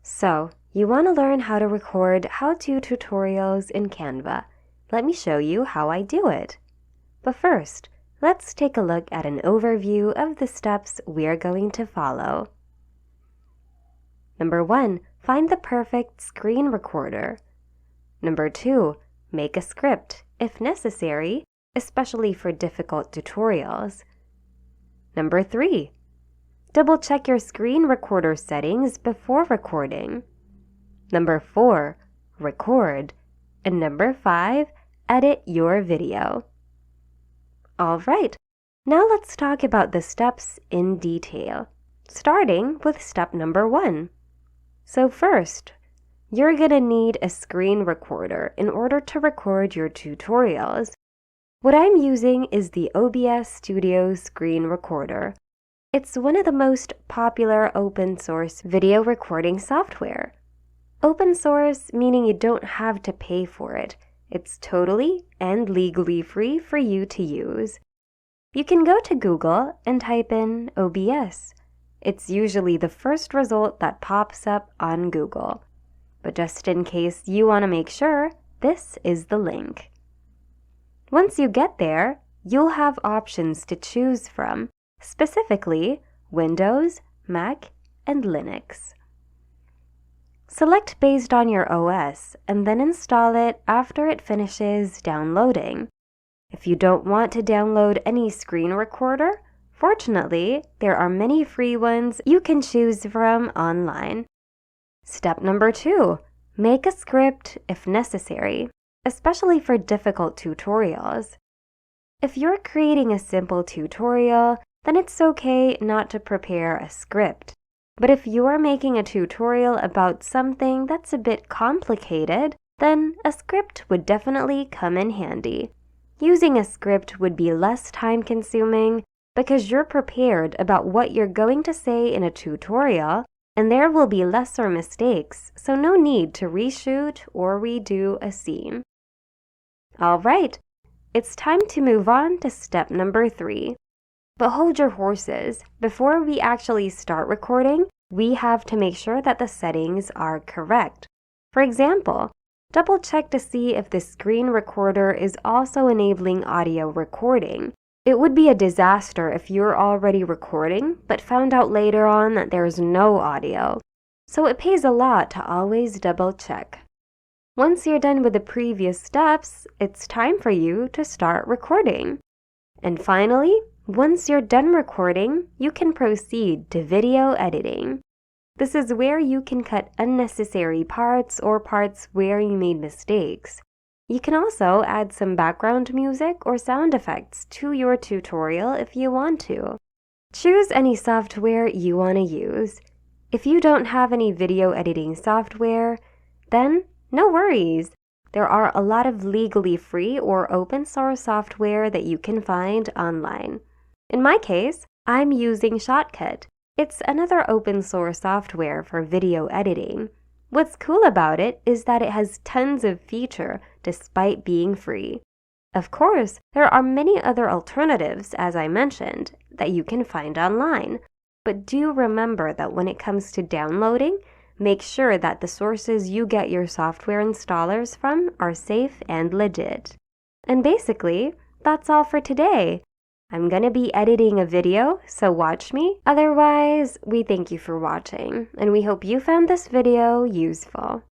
So, you want to learn how to record how-to tutorials in Canva. Let me show you how I do it. But first, let's take a look at an overview of the steps we're going to follow. Number 1, find the perfect screen recorder. Number 2, make a script, if necessary, especially for difficult tutorials. Number 3, double-check your screen recorder settings before recording. Number 4, record. And number 5, edit your video. All right, now let's talk about the steps in detail, starting with step number 1. So first, you're gonna need a screen recorder in order to record your tutorials. What I'm using is the OBS Studio screen recorder. It's one of the most popular open source video recording software. Open source meaning you don't have to pay for it. It's totally and legally free for you to use. You can go to Google and type in OBS. It's usually the first result that pops up on Google. But just in case you want to make sure, this is the link. Once you get there, you'll have options to choose from, specifically Windows, Mac, and Linux. Select based on your OS and then install it after it finishes downloading. If you don't want to download any screen recorder, fortunately, there are many free ones you can choose from online. Step number 2, make a script if necessary, especially for difficult tutorials. If you're creating a simple tutorial, then it's okay not to prepare a script. But if you're making a tutorial about something that's a bit complicated, then a script would definitely come in handy. Using a script would be less time-consuming because you're prepared about what you're going to say in a tutorial, and there will be lesser mistakes, so no need to reshoot or redo a scene. All right, it's time to move on to step number 3. But hold your horses. Before we actually start recording, we have to make sure that the settings are correct. For example, double-check to see if the screen recorder is also enabling audio recording. It would be a disaster if you're already recording, but found out later on that there's no audio. So it pays a lot to always double-check. Once you're done with the previous steps, it's time for you to start recording. And finally, once you're done recording, you can proceed to video editing. This is where you can cut unnecessary parts or parts where you made mistakes. You can also add some background music or sound effects to your tutorial if you want to. Choose any software you want to use. If you don't have any video editing software, then no worries. There are a lot of legally free or open source software that you can find online. In my case, I'm using Shotcut. It's another open source software for video editing. What's cool about it is that it has tons of features despite being free. Of course, there are many other alternatives, as I mentioned, that you can find online. But do remember that when it comes to downloading, make sure that the sources you get your software installers from are safe and legit. And basically, that's all for today. I'm gonna be editing a video, so watch me. Otherwise, we thank you for watching, and we hope you found this video useful.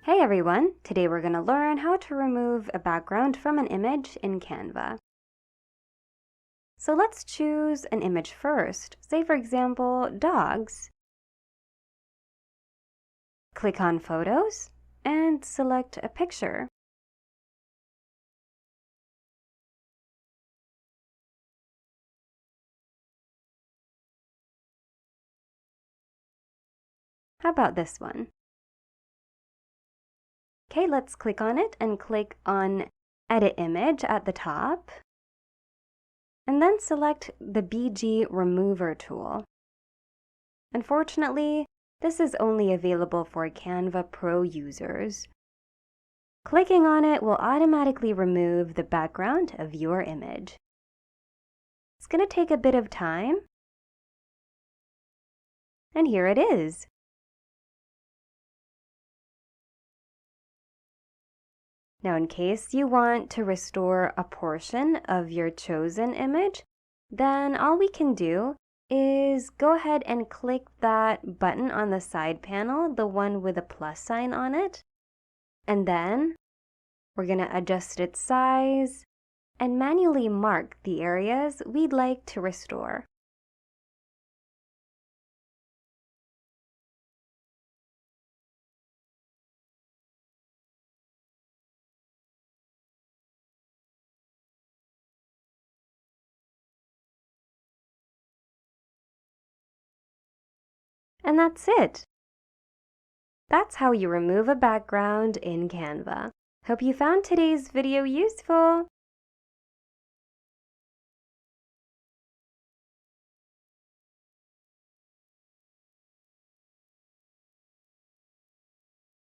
Hey everyone! Today we're going to learn how to remove a background from an image in Canva. So let's choose an image first. Say for example, dogs. Click on Photos and select a picture. How about this one? Okay, let's click on it and click on Edit Image at the top. And then select the BG Remover tool. Unfortunately, this is only available for Canva Pro users. Clicking on it will automatically remove the background of your image. It's going to take a bit of time. And here it is. Now, in case you want to restore a portion of your chosen image, then all we can do is go ahead and click that button on the side panel, the one with a plus sign on it. And then we're going to adjust its size and manually mark the areas we'd like to restore. And that's it. That's how you remove a background in Canva. Hope you found today's video useful.